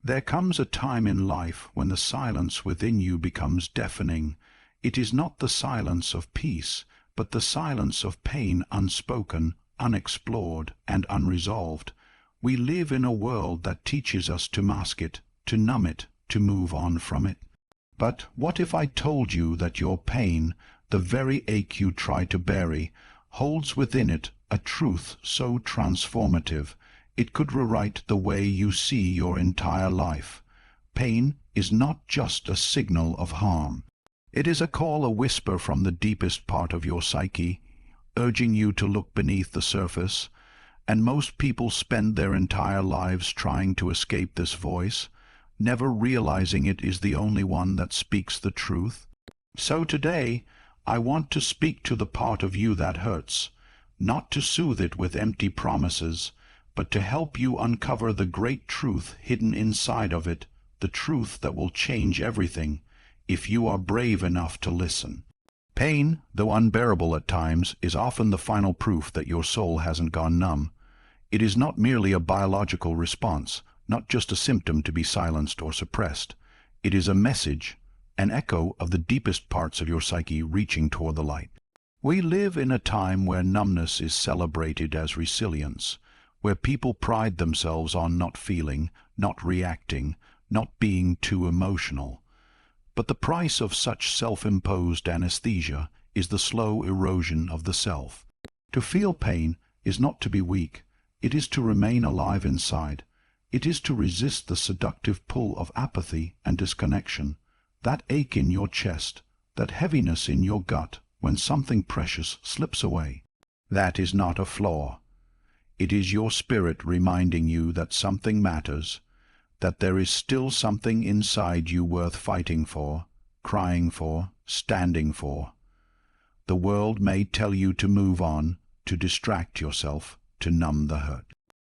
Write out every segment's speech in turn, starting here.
There comes a time in life when the silence within you becomes deafening. It is not the silence of peace, but the silence of pain unspoken, unexplored, and unresolved. We live in a world that teaches us to mask it, to numb it, to move on from it. But what if I told you that your pain, the very ache you try to bury, holds within it a truth so transformative, it could rewrite the way you see your entire life? Pain is not just a signal of harm. It is a call, a whisper from the deepest part of your psyche, urging you to look beneath the surface. And most people spend their entire lives trying to escape this voice, never realizing it is the only one that speaks the truth. So today, I want to speak to the part of you that hurts, not to soothe it with empty promises, but to help you uncover the great truth hidden inside of it, the truth that will change everything, if you are brave enough to listen. Pain, though unbearable at times, is often the final proof that your soul hasn't gone numb. It is not merely a biological response, not just a symptom to be silenced or suppressed. It is a message, an echo of the deepest parts of your psyche reaching toward the light. We live in a time where numbness is celebrated as resilience, where people pride themselves on not feeling, not reacting, not being too emotional. But the price of such self-imposed anesthesia is the slow erosion of the self. To feel pain is not to be weak. It is to remain alive inside. It is to resist the seductive pull of apathy and disconnection, that ache in your chest, that heaviness in your gut when something precious slips away. That is not a flaw. It is your spirit reminding you that something matters, that there is still something inside you worth fighting for, crying for, standing for. The world may tell you to move on, to distract yourself, to numb the hurt.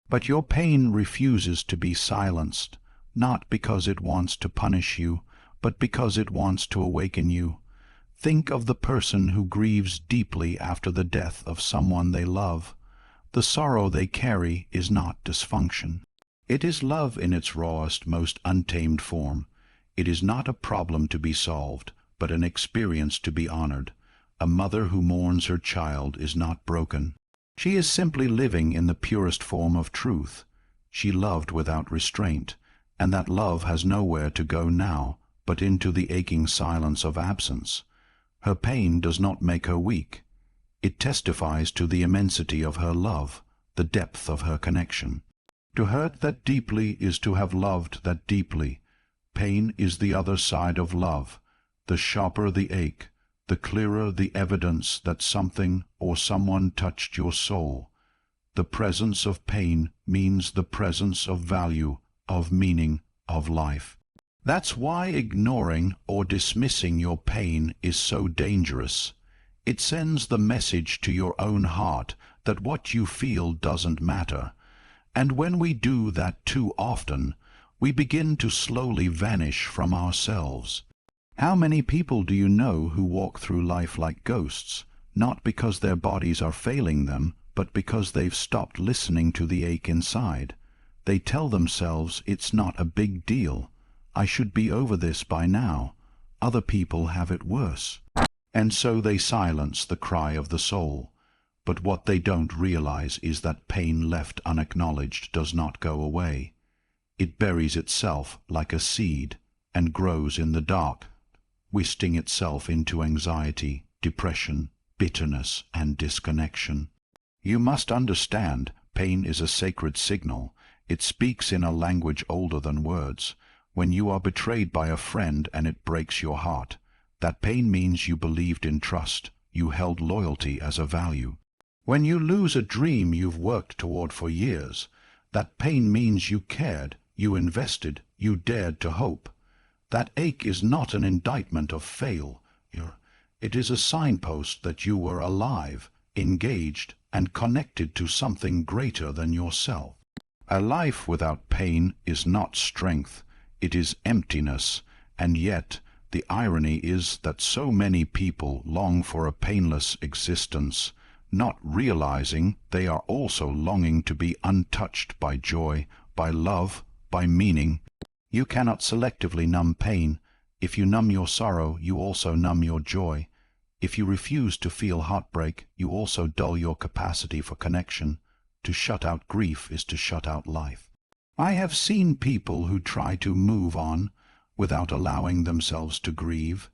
But your pain refuses to be silenced, not because it wants to punish you, but because it wants to awaken you. Think of the person who grieves deeply after the death of someone they love. The sorrow they carry is not dysfunction. It is love in its rawest, most untamed form. It is not a problem to be solved, but an experience to be honored. A mother who mourns her child is not broken. She is simply living in the purest form of truth. She loved without restraint, and that love has nowhere to go now, but into the aching silence of absence. Her pain does not make her weak. It testifies to the immensity of her love, the depth of her connection. To hurt that deeply is to have loved that deeply. Pain is the other side of love. The sharper the ache, the clearer the evidence that something or someone touched your soul. The presence of pain means the presence of value, of meaning, of life. That's why ignoring or dismissing your pain is so dangerous. It sends the message to your own heart that what you feel doesn't matter. And when we do that too often, we begin to slowly vanish from ourselves. How many people do you know who walk through life like ghosts, not because their bodies are failing them, but because they've stopped listening to the ache inside? They tell themselves it's not a big deal. I should be over this by now. Other people have it worse. And so they silence the cry of the soul. But what they don't realize is that pain left unacknowledged does not go away. It buries itself like a seed and grows in the dark, twisting itself into anxiety, depression, bitterness, and disconnection. You must understand, pain is a sacred signal. It speaks in a language older than words. When you are betrayed by a friend and it breaks your heart, that pain means you believed in trust, you held loyalty as a value. When you lose a dream you've worked toward for years, that pain means you cared, you invested, you dared to hope. That ache is not an indictment of failure. It is a signpost that you were alive, engaged, and connected to something greater than yourself. A life without pain is not strength, it is emptiness, and yet the irony is that so many people long for a painless existence, not realizing they are also longing to be untouched by joy, by love, by meaning. You cannot selectively numb pain. If you numb your sorrow, you also numb your joy. If you refuse to feel heartbreak, you also dull your capacity for connection. To shut out grief is to shut out life. I have seen people who try to move on without allowing themselves to grieve.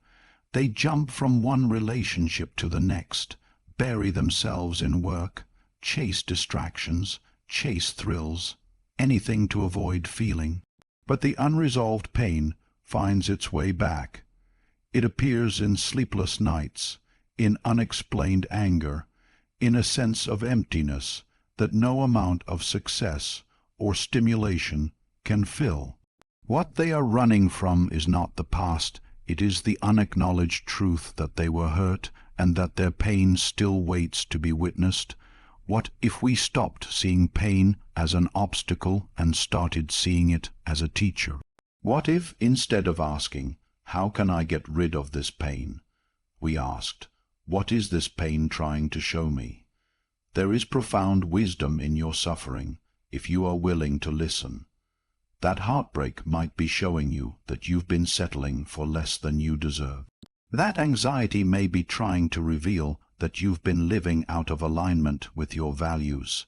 They jump from one relationship to the next, bury themselves in work, chase distractions, chase thrills, anything to avoid feeling. But the unresolved pain finds its way back. It appears in sleepless nights, in unexplained anger, in a sense of emptiness that no amount of success or stimulation can fill. What they are running from is not the past, it is the unacknowledged truth that they were hurt and that their pain still waits to be witnessed. What if we stopped seeing pain as an obstacle and started seeing it as a teacher? What if, instead of asking, "How can I get rid of this pain?" we asked, "What is this pain trying to show me?" There is profound wisdom in your suffering if you are willing to listen. That heartbreak might be showing you that you've been settling for less than you deserve. That anxiety may be trying to reveal that you've been living out of alignment with your values.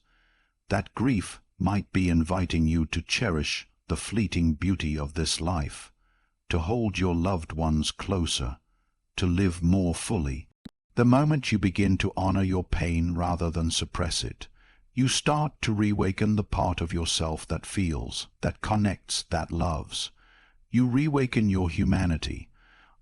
That grief might be inviting you to cherish the fleeting beauty of this life, to hold your loved ones closer, to live more fully. The moment you begin to honor your pain rather than suppress it, you start to reawaken the part of yourself that feels, that connects, that loves. You reawaken your humanity.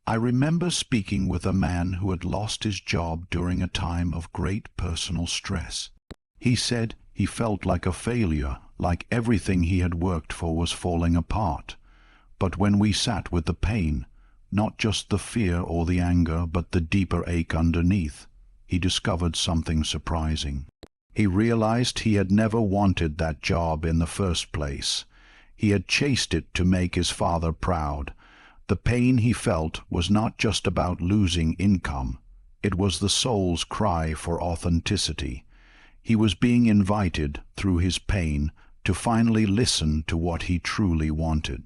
I remember speaking with a man who had lost his job during a time of great personal stress. He said he felt like a failure, like everything he had worked for was falling apart. But when we sat with the pain, not just the fear or the anger, but the deeper ache underneath, he discovered something surprising. He realized he had never wanted that job in the first place. He had chased it to make his father proud. The pain he felt was not just about losing income. It was the soul's cry for authenticity. He was being invited, through his pain, to finally listen to what he truly wanted.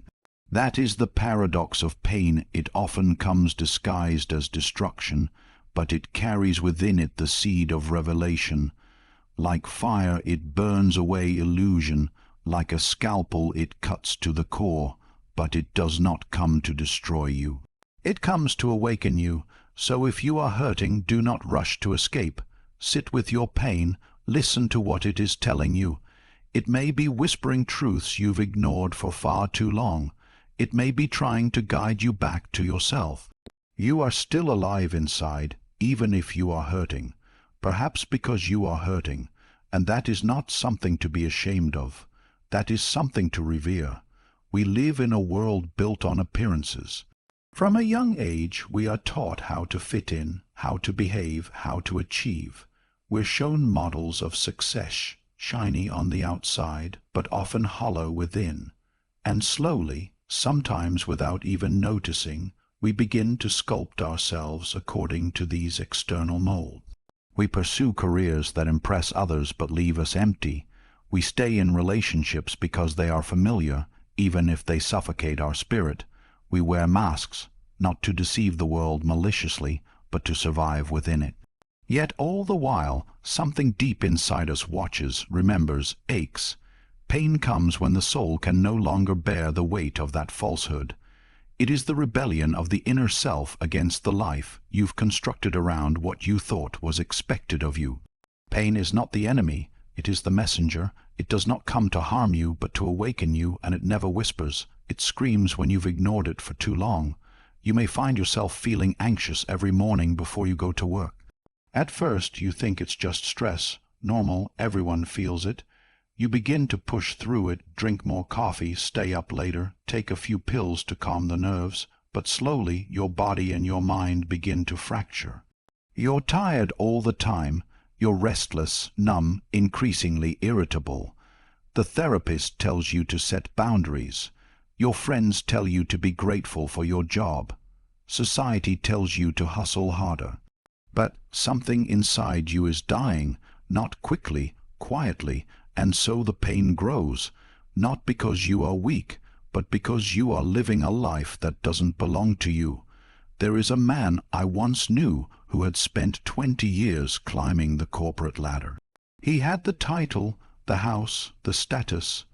That is the paradox of pain. It often comes disguised as destruction, but it carries within it the seed of revelation. Like fire, it burns away illusion. Like a scalpel, it cuts to the core, but it does not come to destroy you. It comes to awaken you. So if you are hurting, do not rush to escape. Sit with your pain. Listen to what it is telling you. It may be whispering truths you've ignored for far too long. It may be trying to guide you back to yourself. You are still alive inside, even if you are hurting. Perhaps because you are hurting, and that is not something to be ashamed of. That is something to revere. We live in a world built on appearances. From a young age, we are taught how to fit in, how to behave, how to achieve. We're shown models of success, shiny on the outside, but often hollow within. And slowly, sometimes without even noticing, we begin to sculpt ourselves according to these external molds. We pursue careers that impress others but leave us empty. We stay in relationships because they are familiar, even if they suffocate our spirit. We wear masks, not to deceive the world maliciously, but to survive within it. Yet all the while, something deep inside us watches, remembers, aches. Pain comes when the soul can no longer bear the weight of that falsehood. It is the rebellion of the inner self against the life you've constructed around what you thought was expected of you. Pain is not the enemy, it is the messenger. It does not come to harm you, but to awaken you, and it never whispers. It screams when you've ignored it for too long. You may find yourself feeling anxious every morning before you go to work. At first, you think it's just stress. Normal, everyone feels it. You begin to push through it, drink more coffee, stay up later, take a few pills to calm the nerves, but slowly your body and your mind begin to fracture. You're tired all the time. You're restless, numb, increasingly irritable. The therapist tells you to set boundaries. Your friends tell you to be grateful for your job. Society tells you to hustle harder. But something inside you is dying, not quickly, quietly, and so the pain grows, not because you are weak, but because you are living a life that doesn't belong to you. There is a man I once knew who had spent 20 years climbing the corporate ladder. He had the title, the house, the status,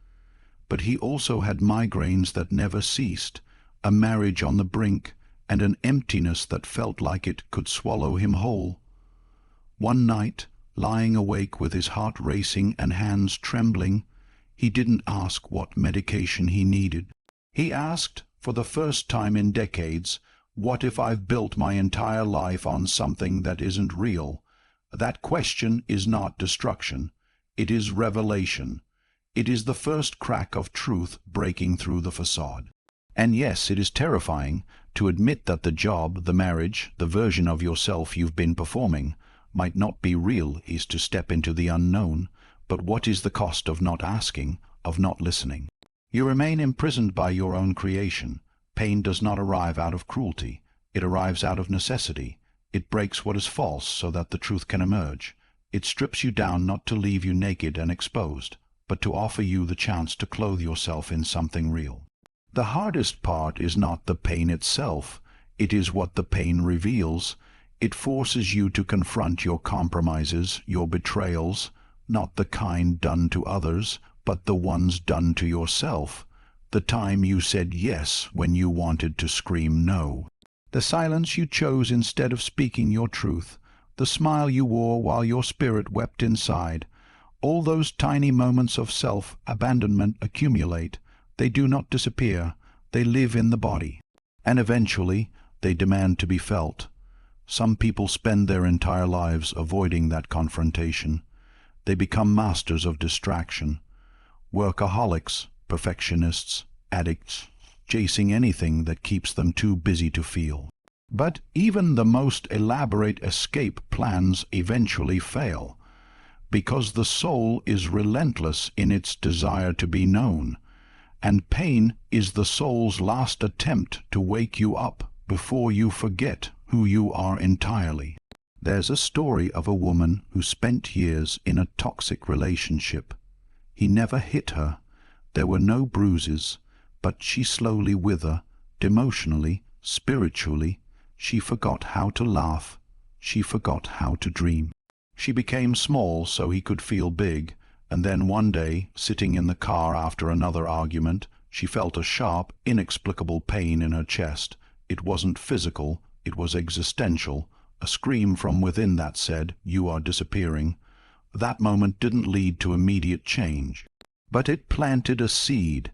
but he also had migraines that never ceased, a marriage on the brink, and an emptiness that felt like it could swallow him whole. One night, lying awake with his heart racing and hands trembling, he didn't ask what medication he needed. He asked, for the first time in decades, what if I've built my entire life on something that isn't real? That question is not destruction. It is revelation. It is the first crack of truth breaking through the facade. And yes, it is terrifying to admit that the job, the marriage, the version of yourself you've been performing might not be real, is to step into the unknown. But what is the cost of not asking, of not listening? You remain imprisoned by your own creation. Pain does not arrive out of cruelty. It arrives out of necessity. It breaks what is false so that the truth can emerge. It strips you down not to leave you naked and exposed, but to offer you the chance to clothe yourself in something real. The hardest part is not the pain itself. It is what the pain reveals. It forces you to confront your compromises, your betrayals, not the kind done to others, but the ones done to yourself. The time you said yes when you wanted to scream no. The silence you chose instead of speaking your truth. The smile you wore while your spirit wept inside. All those tiny moments of self-abandonment accumulate. They do not disappear. They live in the body. And eventually, they demand to be felt. Some people spend their entire lives avoiding that confrontation. They become masters of distraction. Workaholics, perfectionists, addicts, chasing anything that keeps them too busy to feel. But even the most elaborate escape plans eventually fail, because the soul is relentless in its desire to be known, and pain is the soul's last attempt to wake you up before you forget who you are entirely. There's a story of a woman who spent years in a toxic relationship. He never hit her. There were no bruises, but she slowly withered, emotionally, spiritually. She forgot how to laugh. She forgot how to dream. She became small so he could feel big, and then one day, sitting in the car after another argument, she felt a sharp, inexplicable pain in her chest. It wasn't physical, it was existential. A scream from within that said, "You are disappearing." That moment didn't lead to immediate change, but it planted a seed,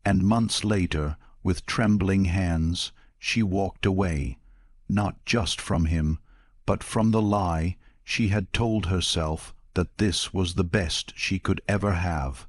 and months later, with trembling hands, she walked away, not just from him, but from the lie she had told herself that this was the best she could ever have.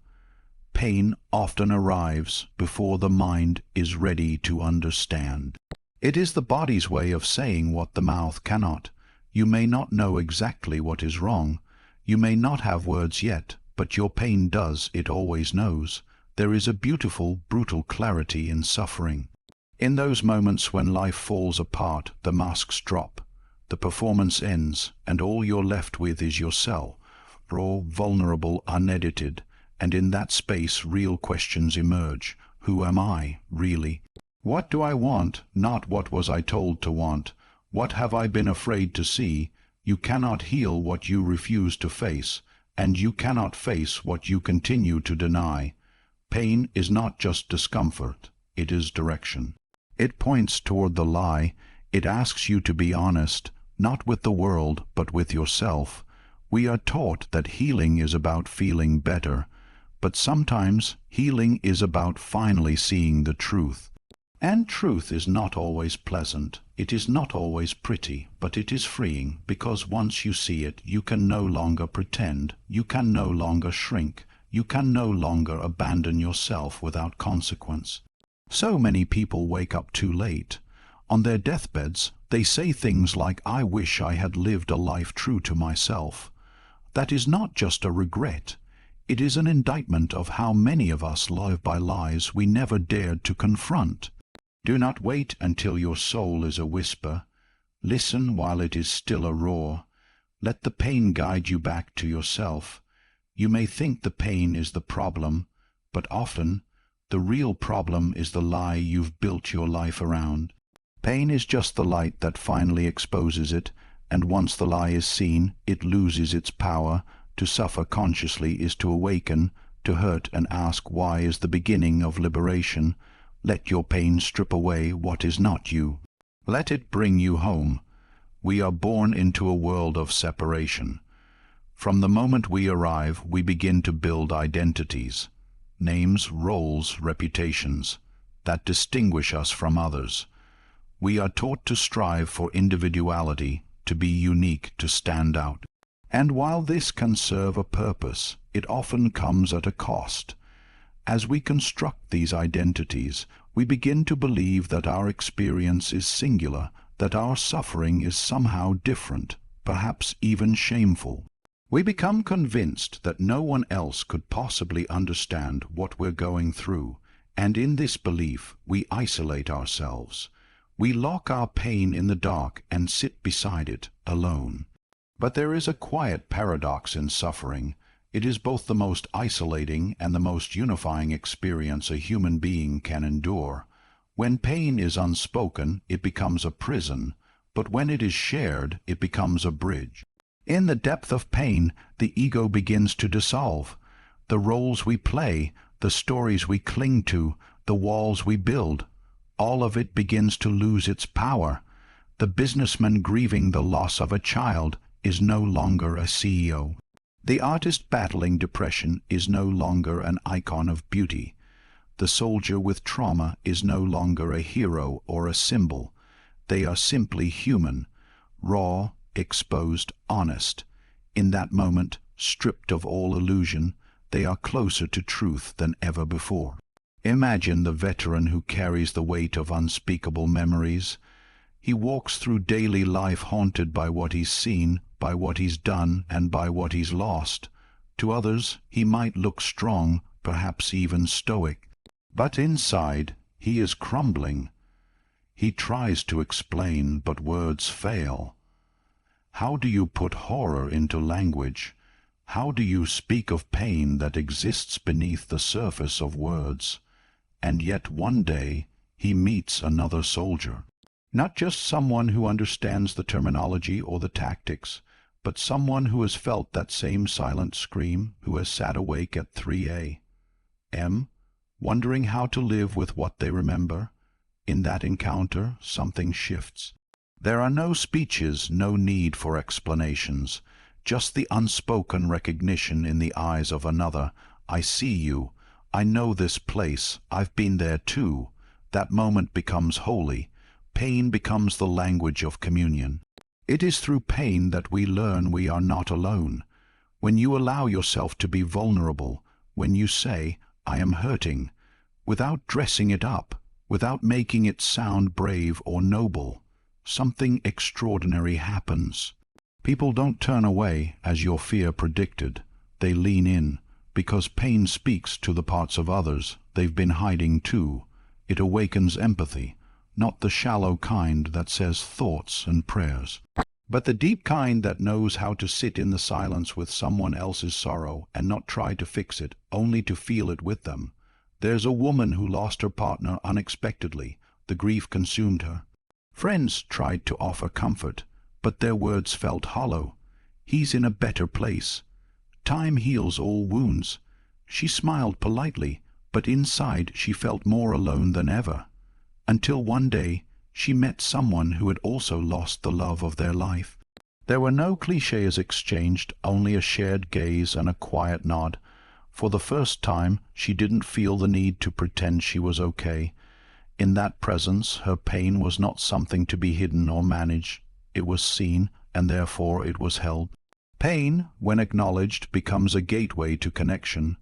Pain often arrives before the mind is ready to understand. It is the body's way of saying what the mouth cannot. You may not know exactly what is wrong. You may not have words yet, but your pain does, it always knows. There is a beautiful, brutal clarity in suffering. In those moments when life falls apart, the masks drop, the performance ends, and all you're left with is yourself, raw, vulnerable, unedited, and in that space real questions emerge. Who am I, really? What do I want, not what was I told to want? What have I been afraid to see? You cannot heal what you refuse to face, and you cannot face what you continue to deny. Pain is not just discomfort, it is direction. It points toward the lie. It asks you to be honest, not with the world, but with yourself. We are taught that healing is about feeling better, but sometimes healing is about finally seeing the truth. And truth is not always pleasant. It is not always pretty, but it is freeing, because once you see it, you can no longer pretend. You can no longer shrink. You can no longer abandon yourself without consequence. So many people wake up too late. On their deathbeds, they say things like, "I wish I had lived a life true to myself." That is not just a regret. It is an indictment of how many of us live by lies we never dared to confront. Do not wait until your soul is a whisper. Listen while it is still a roar. Let the pain guide you back to yourself. You may think the pain is the problem, but often The real problem is the lie you've built your life around. Pain is just the light that finally exposes it, and once the lie is seen, it loses its power. To suffer consciously is to awaken. To hurt and ask why is the beginning of liberation. Let your pain strip away what is not you. Let it bring you home. We are born into a world of separation. From the moment we arrive, we begin to build identities, names, roles, reputations, that distinguish us from others. We are taught to strive for individuality, to be unique, to stand out. And while this can serve a purpose, it often comes at a cost. As we construct these identities, we begin to believe that our experience is singular, that our suffering is somehow different, perhaps even shameful. We become convinced that no one else could possibly understand what we're going through, and in this belief we isolate ourselves. We lock our pain in the dark and sit beside it, alone. But there is a quiet paradox in suffering. It is both the most isolating and the most unifying experience a human being can endure. When pain is unspoken, it becomes a prison, but when it is shared, it becomes a bridge. In the depth of pain, the ego begins to dissolve. The roles we play, the stories we cling to, the walls we build, all of it begins to lose its power. The businessman grieving the loss of a child is no longer a CEO. The artist battling depression is no longer an icon of beauty. The soldier with trauma is no longer a hero or a symbol. They are simply human, raw, exposed, honest. In that moment, stripped of all illusion, they are closer to truth than ever before. Imagine the veteran who carries the weight of unspeakable memories. He walks through daily life haunted by what he's seen, by what he's done, and by what he's lost. To others, he might look strong, perhaps even stoic. But inside, he is crumbling. He tries to explain, but words fail. How do you put horror into language? How do you speak of pain that exists beneath the surface of words? And yet one day, he meets another soldier. Not just someone who understands the terminology or the tactics, but someone who has felt that same silent scream, who has sat awake at 3 a.m., wondering how to live with what they remember. In that encounter, something shifts. There are no speeches, no need for explanations, just the unspoken recognition in the eyes of another. I see you. I know this place. I've been there too. That moment becomes holy. Pain becomes the language of communion. It is through pain that we learn we are not alone. When you allow yourself to be vulnerable, when you say, I am hurting, without dressing it up, without making it sound brave or noble, something extraordinary happens. People don't turn away, as your fear predicted. They lean in, because pain speaks to the parts of others they've been hiding too. It awakens empathy, not the shallow kind that says thoughts and prayers, but the deep kind that knows how to sit in the silence with someone else's sorrow and not try to fix it, only to feel it with them. There's a woman who lost her partner unexpectedly. The grief consumed her. Friends tried to offer comfort, but their words felt hollow. He's in a better place. Time heals all wounds. She smiled politely, but inside she felt more alone than ever. Until one day she met someone who had also lost the love of their life. There were no clichés exchanged, only a shared gaze and a quiet nod. For the first time, she didn't feel the need to pretend she was okay. In that presence, her pain was not something to be hidden or managed. It was seen, and therefore it was held. Pain, when acknowledged, becomes a gateway to connection.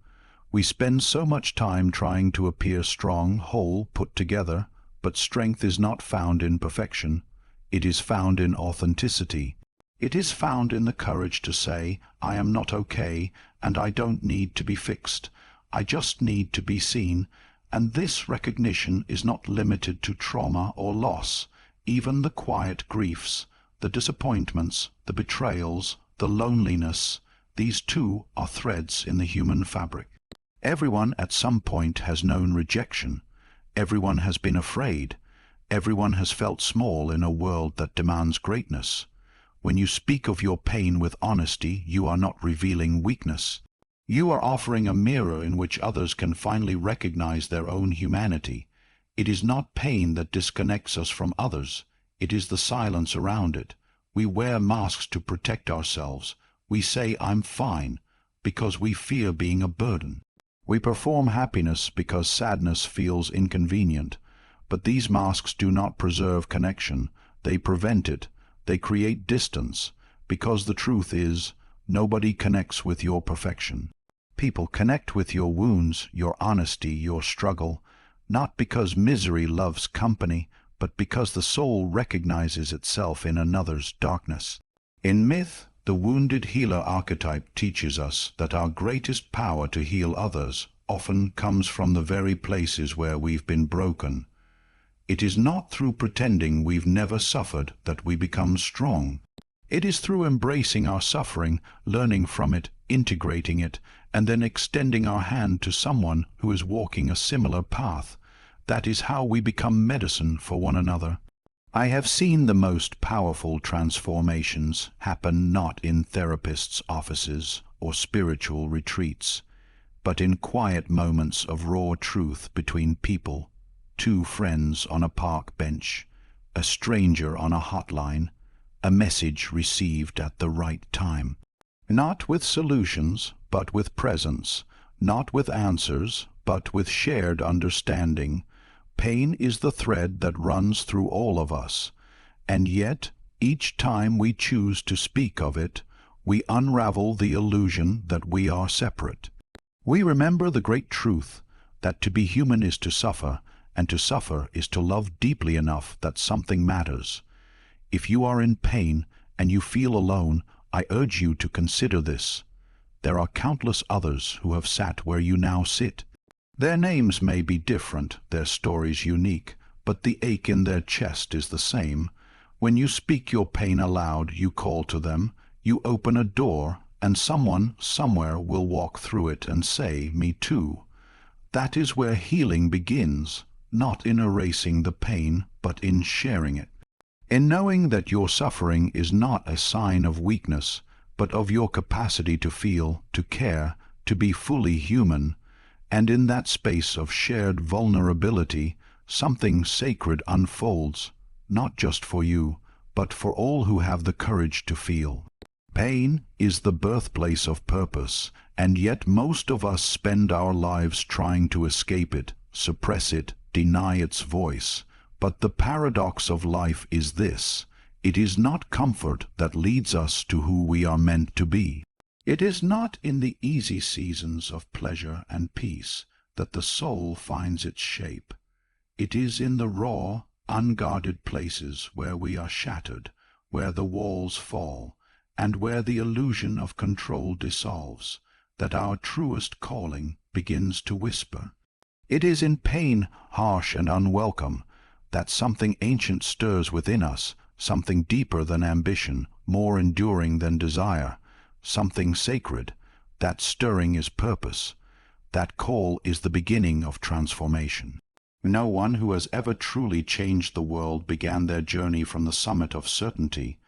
We spend so much time trying to appear strong, whole, put together, but strength is not found in perfection. It is found in authenticity. It is found in the courage to say, I am not okay, and I don't need to be fixed. I just need to be seen. And this recognition is not limited to trauma or loss. Even the quiet griefs, the disappointments, the betrayals, the loneliness, these too are threads in the human fabric. Everyone at some point has known rejection. Everyone has been afraid. Everyone has felt small in a world that demands greatness. When you speak of your pain with honesty, you are not revealing weakness. You are offering a mirror in which others can finally recognize their own humanity. It is not pain that disconnects us from others. It is the silence around it. We wear masks to protect ourselves. We say, "I'm fine," because we fear being a burden. We perform happiness because sadness feels inconvenient. But these masks do not preserve connection. They prevent it. They create distance. Because the truth is, nobody connects with your perfection. People connect with your wounds, your honesty, your struggle, not because misery loves company, but because the soul recognizes itself in another's darkness. In myth, the wounded healer archetype teaches us that our greatest power to heal others often comes from the very places where we've been broken. It is not through pretending we've never suffered that we become strong. It is through embracing our suffering, learning from it, integrating it, and then extending our hand to someone who is walking a similar path. That is how we become medicine for one another. I have seen the most powerful transformations happen not in therapists' offices or spiritual retreats, but in quiet moments of raw truth between people. Two friends on a park bench, a stranger on a hotline, a message received at the right time. Not with solutions, but with presence. Not with answers, but with shared understanding. Pain is the thread that runs through all of us, and yet, each time we choose to speak of it, we unravel the illusion that we are separate. We remember the great truth that to be human is to suffer, and to suffer is to love deeply enough that something matters. If you are in pain and you feel alone, I urge you to consider this. There are countless others who have sat where you now sit. Their names may be different, their stories unique, but the ache in their chest is the same. When you speak your pain aloud, you call to them, you open a door, and someone, somewhere, will walk through it and say, "Me too." That is where healing begins, not in erasing the pain, but in sharing it. In knowing that your suffering is not a sign of weakness, but of your capacity to feel, to care, to be fully human. And in that space of shared vulnerability, something sacred unfolds, not just for you, but for all who have the courage to feel. Pain is the birthplace of purpose, and yet most of us spend our lives trying to escape it, suppress it, deny its voice. But the paradox of life is this: it is not comfort that leads us to who we are meant to be. It is not in the easy seasons of pleasure and peace that the soul finds its shape. It is in the raw, unguarded places where we are shattered, where the walls fall, and where the illusion of control dissolves, that our truest calling begins to whisper. It is in pain, harsh and unwelcome, that something ancient stirs within us, something deeper than ambition, more enduring than desire, something sacred. That stirring is purpose. That call is the beginning of transformation. No one who has ever truly changed the world began their journey from the summit of certainty.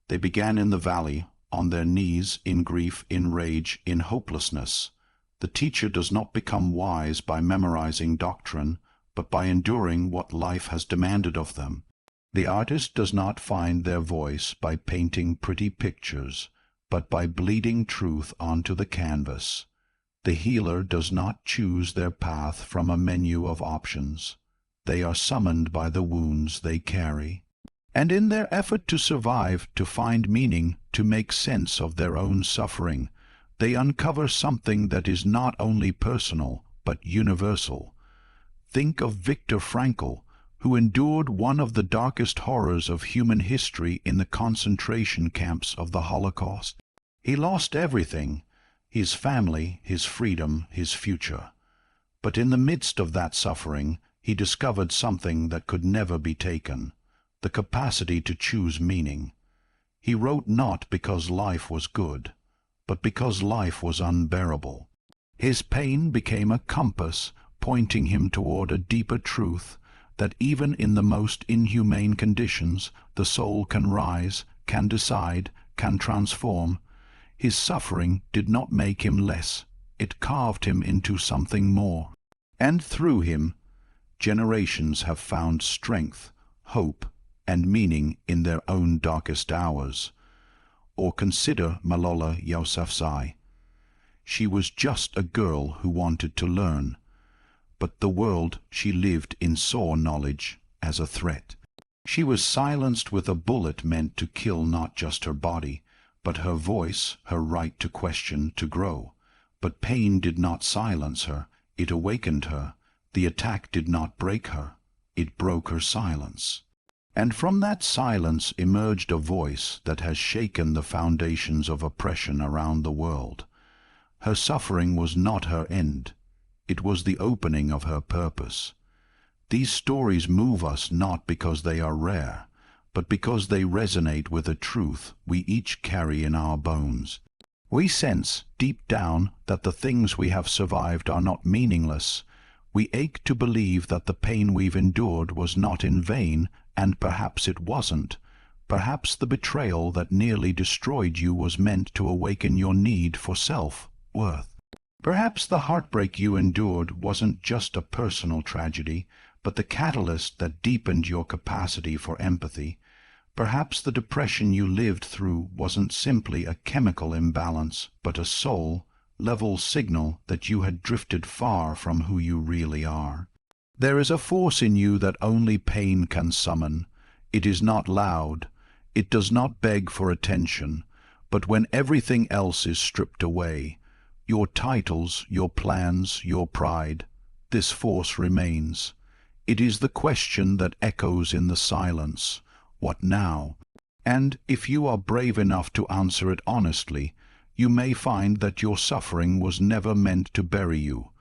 They began in the valley, on their knees, in grief, in rage, in hopelessness. The teacher does not become wise by memorizing doctrine, but by enduring what life has demanded of them. The artist does not find their voice by painting pretty pictures, but by bleeding truth onto the canvas. The healer does not choose their path from a menu of options. They are summoned by the wounds they carry. And in their effort to survive, to find meaning, to make sense of their own suffering, they uncover something that is not only personal, but universal. Think of Viktor Frankl, who endured one of the darkest horrors of human history in the concentration camps of the Holocaust. He lost everything: his family, his freedom, his future. But in the midst of that suffering, he discovered something that could never be taken: the capacity to choose meaning. He wrote not because life was good, but because life was unbearable. His pain became a compass, pointing him toward a deeper truth, that even in the most inhumane conditions the soul can rise, can decide, can transform. His suffering did not make him less, it carved him into something more. And through him, generations have found strength, hope, and meaning in their own darkest hours. Or consider Malala Yousafzai. She was just a girl who wanted to learn, but the world she lived in saw knowledge as a threat. She was silenced with a bullet meant to kill not just her body, but her voice, her right to question, to grow. But pain did not silence her, it awakened her. The attack did not break her, it broke her silence. And from that silence emerged a voice that has shaken the foundations of oppression around the world. Her suffering was not her end, it was the opening of her purpose. These stories move us not because they are rare, but because they resonate with a truth we each carry in our bones. We sense, deep down, that the things we have survived are not meaningless. We ache to believe that the pain we've endured was not in vain, and perhaps it wasn't. Perhaps the betrayal that nearly destroyed you was meant to awaken your need for self-worth. Perhaps the heartbreak you endured wasn't just a personal tragedy, but the catalyst that deepened your capacity for empathy. Perhaps the depression you lived through wasn't simply a chemical imbalance, but a soul-level signal that you had drifted far from who you really are. There is a force in you that only pain can summon. It is not loud. It does not beg for attention. But when everything else is stripped away, your titles, your plans, your pride, this force remains. It is the question that echoes in the silence. What now? And if you are brave enough to answer it honestly, you may find that your suffering was never meant to bury you.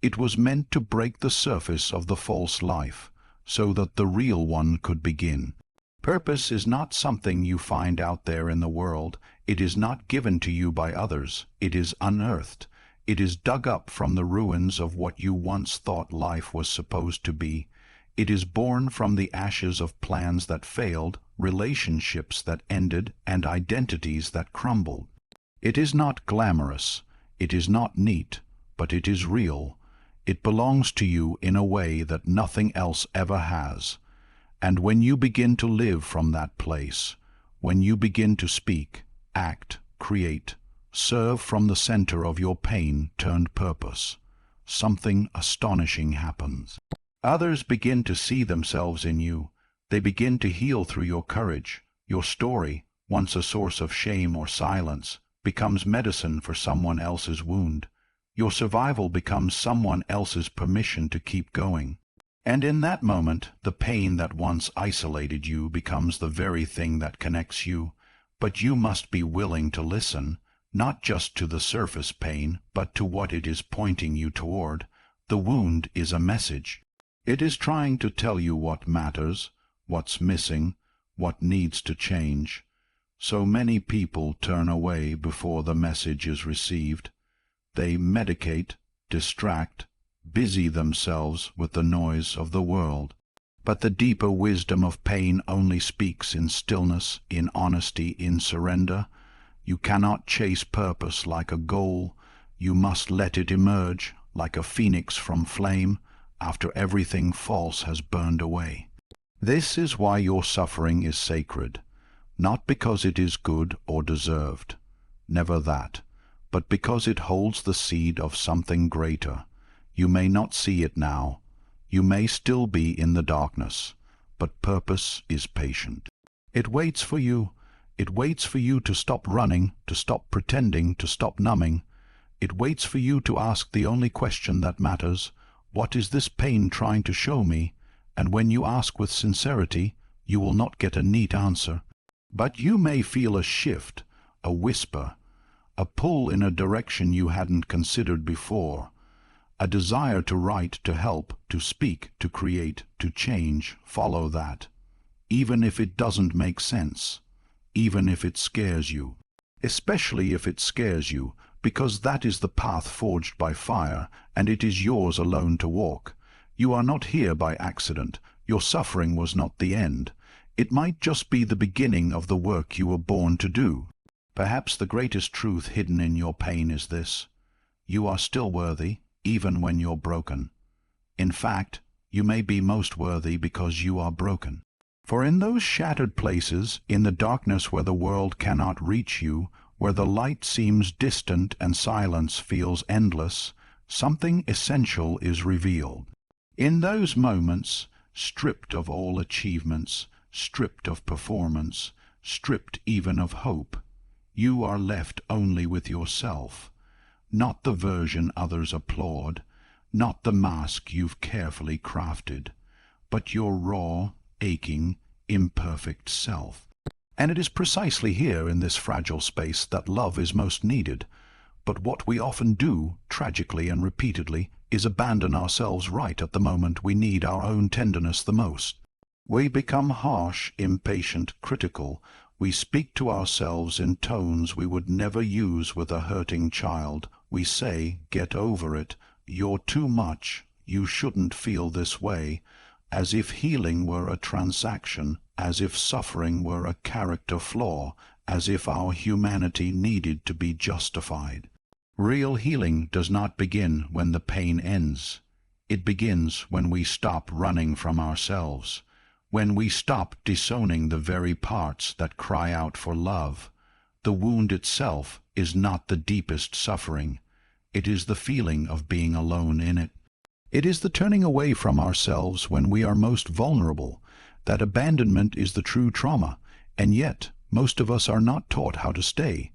It was meant to break the surface of the false life, so that the real one could begin. Purpose is not something you find out there in the world. It is not given to you by others. It is unearthed. It is dug up from the ruins of what you once thought life was supposed to be. It is born from the ashes of plans that failed, relationships that ended, and identities that crumbled. It is not glamorous. It is not neat, but it is real. It belongs to you in a way that nothing else ever has. And when you begin to live from that place, when you begin to speak, act, create, serve from the center of your pain-turned purpose, something astonishing happens. Others begin to see themselves in you. They begin to heal through your courage. Your story, once a source of shame or silence, becomes medicine for someone else's wound. Your survival becomes someone else's permission to keep going. And in that moment, the pain that once isolated you becomes the very thing that connects you. But you must be willing to listen, not just to the surface pain, but to what it is pointing you toward. The wound is a message. It is trying to tell you what matters, what's missing, what needs to change. So many people turn away before the message is received. They medicate, distract, busy themselves with the noise of the world. But the deeper wisdom of pain only speaks in stillness, in honesty, in surrender. You cannot chase purpose like a goal. You must let it emerge, like a phoenix from flame, after everything false has burned away. This is why your suffering is sacred, not because it is good or deserved, never that, but because it holds the seed of something greater. You may not see it now. You may still be in the darkness, but purpose is patient. It waits for you. It waits for you to stop running, to stop pretending, to stop numbing. It waits for you to ask the only question that matters. What is this pain trying to show me? And when you ask with sincerity, you will not get a neat answer. But you may feel a shift, a whisper, a pull in a direction you hadn't considered before, a desire to write, to help, to speak, to create, to change. Follow that. Even if it doesn't make sense, even if it scares you. Especially if it scares you, because that is the path forged by fire, and it is yours alone to walk. You are not here by accident. Your suffering was not the end. It might just be the beginning of the work you were born to do. Perhaps the greatest truth hidden in your pain is this: you are still worthy, even when you're broken. In fact, you may be most worthy because you are broken. For in those shattered places, in the darkness where the world cannot reach you, where the light seems distant and silence feels endless, something essential is revealed. In those moments, stripped of all achievements, stripped of performance, stripped even of hope, you are left only with yourself, not the version others applaud, not the mask you've carefully crafted, but your raw, aching, imperfect self. And it is precisely here in this fragile space that love is most needed. But what we often do, tragically and repeatedly, is abandon ourselves right at the moment we need our own tenderness the most. We become harsh, impatient, critical. We speak to ourselves in tones we would never use with a hurting child. We say, "Get over it. You're too much. You shouldn't feel this way," as if healing were a transaction, as if suffering were a character flaw, as if our humanity needed to be justified. Real healing does not begin when the pain ends. It begins when we stop running from ourselves, when we stop disowning the very parts that cry out for love. The wound itself is not the deepest suffering. It is the feeling of being alone in it. It is the turning away from ourselves when we are most vulnerable. That abandonment is the true trauma, and yet most of us are not taught how to stay.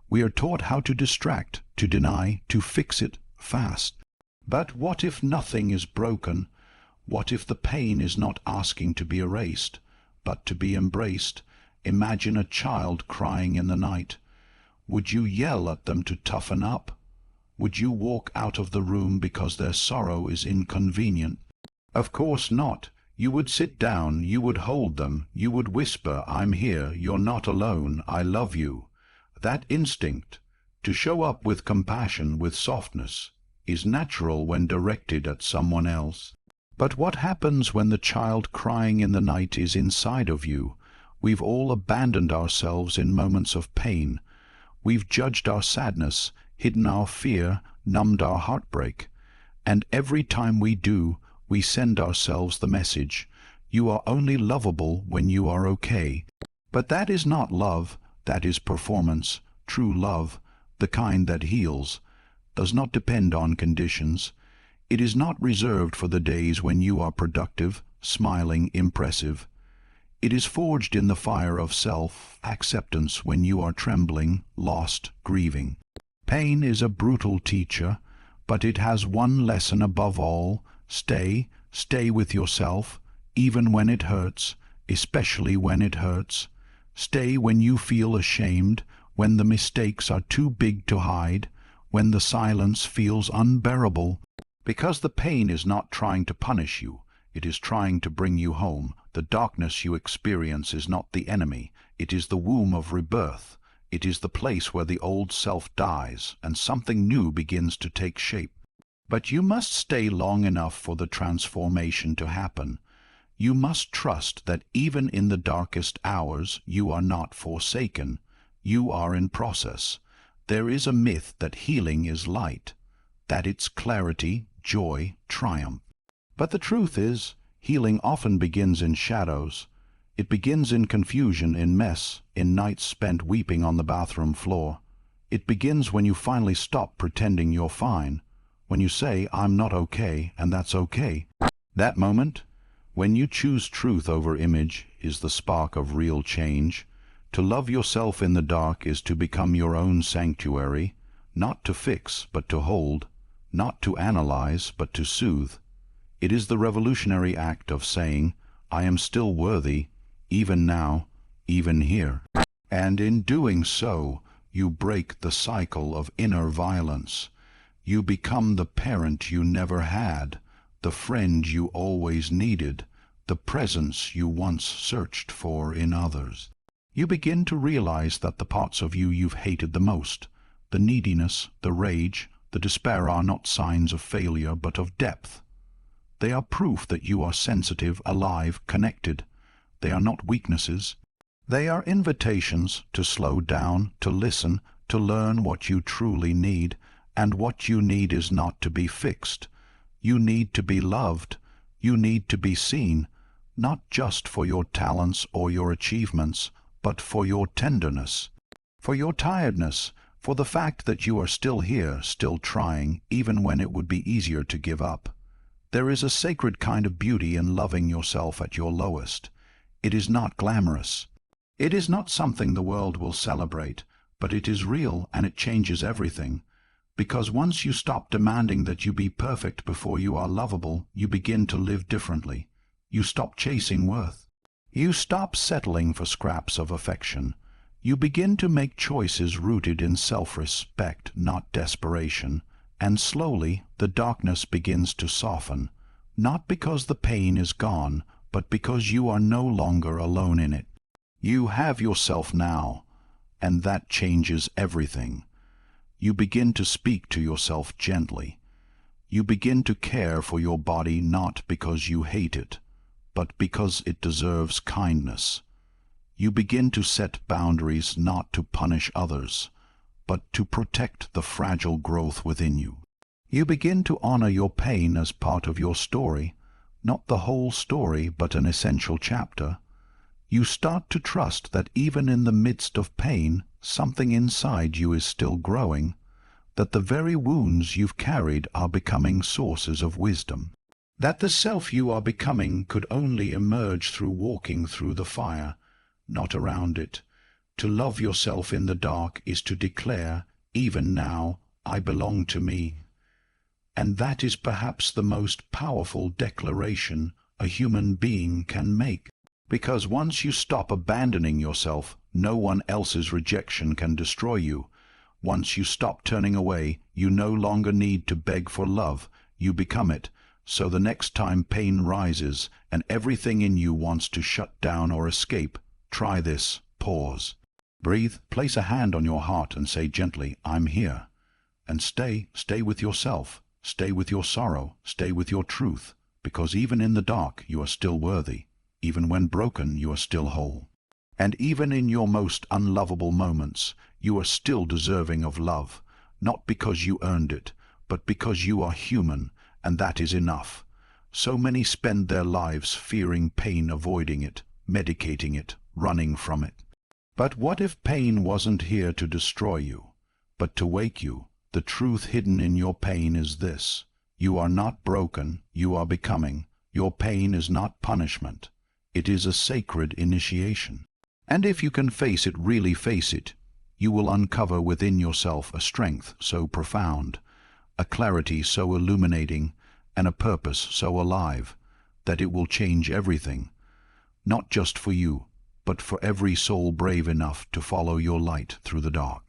We are taught how to distract, to deny, to fix it fast. But what if nothing is broken? What if the pain is not asking to be erased, but to be embraced? Imagine a child crying in the night. Would you yell at them to toughen up? Would you walk out of the room because their sorrow is inconvenient? Of course not. You would sit down, you would hold them, you would whisper, "I'm here, you're not alone, I love you." That instinct, to show up with compassion, with softness, is natural when directed at someone else. But what happens when the child crying in the night is inside of you? We've all abandoned ourselves in moments of pain. We've judged our sadness, hidden our fear, numbed our heartbreak. And every time we do, we send ourselves the message, "You are only lovable when you are okay." But that is not love, that is performance. True love, the kind that heals, does not depend on conditions. It is not reserved for the days when you are productive, smiling, impressive. It is forged in the fire of self-acceptance when you are trembling, lost, grieving. Pain is a brutal teacher, but it has one lesson above all: stay with yourself, even when it hurts, especially when it hurts. Stay when you feel ashamed, when the mistakes are too big to hide, when the silence feels unbearable. Because the pain is not trying to punish you, it is trying to bring you home. The darkness you experience is not the enemy, it is the womb of rebirth. It is the place where the old self dies and something new begins to take shape. But you must stay long enough for the transformation to happen. You must trust that even in the darkest hours you are not forsaken. You are in process. There is a myth that healing is light, that it's clarity, joy, triumph. But the truth is, healing often begins in shadows. It begins in confusion, in mess, in nights spent weeping on the bathroom floor. It begins when you finally stop pretending you're fine, when you say, "I'm not okay," and that's okay. That moment, when you choose truth over image, is the spark of real change. To love yourself in the dark is to become your own sanctuary, not to fix, but to hold, not to analyze, but to soothe. It is the revolutionary act of saying, "I am still worthy, even now, even here." And in doing so, you break the cycle of inner violence. You become the parent you never had, the friend you always needed, the presence you once searched for in others. You begin to realize that the parts of you you've hated the most, The neediness, the rage, the despair are not signs of failure but of depth. They are proof that you are sensitive, alive, connected. They are not weaknesses. They are invitations to slow down, to listen, to learn what you truly need, and what you need is not to be fixed. You need to be loved. You need to be seen, not just for your talents or your achievements, but for your tenderness, for your tiredness, for the fact that you are still here, still trying, even when it would be easier to give up. There is a sacred kind of beauty in loving yourself at your lowest. It is not glamorous. It is not something the world will celebrate, but it is real, and it changes everything. Because once you stop demanding that you be perfect before you are lovable, you begin to live differently. You stop chasing worth. You stop settling for scraps of affection. You begin to make choices rooted in self-respect, not desperation. And slowly the darkness begins to soften, not because the pain is gone, but because you are no longer alone in it. You have yourself now, and that changes everything. You begin to speak to yourself gently. You begin to care for your body not because you hate it, but because it deserves kindness. You begin to set boundaries not to punish others, but to protect the fragile growth within you. You begin to honor your pain as part of your story, not the whole story, but an essential chapter. You start to trust that even in the midst of pain, something inside you is still growing, that the very wounds you've carried are becoming sources of wisdom, that the self you are becoming could only emerge through walking through the fire, not around it. To love yourself in the dark is to declare, even now, I belong to me. And that is perhaps the most powerful declaration a human being can make. Because once you stop abandoning yourself, no one else's rejection can destroy you. Once you stop turning away, you no longer need to beg for love. You become it. So the next time pain rises and everything in you wants to shut down or escape, try this. Pause. Breathe, place a hand on your heart and say gently, I'm here. And stay with yourself. Stay with your sorrow. Stay with your truth. Because even in the dark, you are still worthy. Even when broken, you are still whole. And even in your most unlovable moments, you are still deserving of love, not because you earned it, but because you are human, and that is enough. So many spend their lives fearing pain, avoiding it, medicating it, running from it. But what if pain wasn't here to destroy you, but to wake you? The truth hidden in your pain is this. You are not broken, you are becoming. Your pain is not punishment. It is a sacred initiation. And if you can face it, really face it, you will uncover within yourself a strength so profound, a clarity so illuminating, and a purpose so alive, that it will change everything, not just for you, but for every soul brave enough to follow your light through the dark.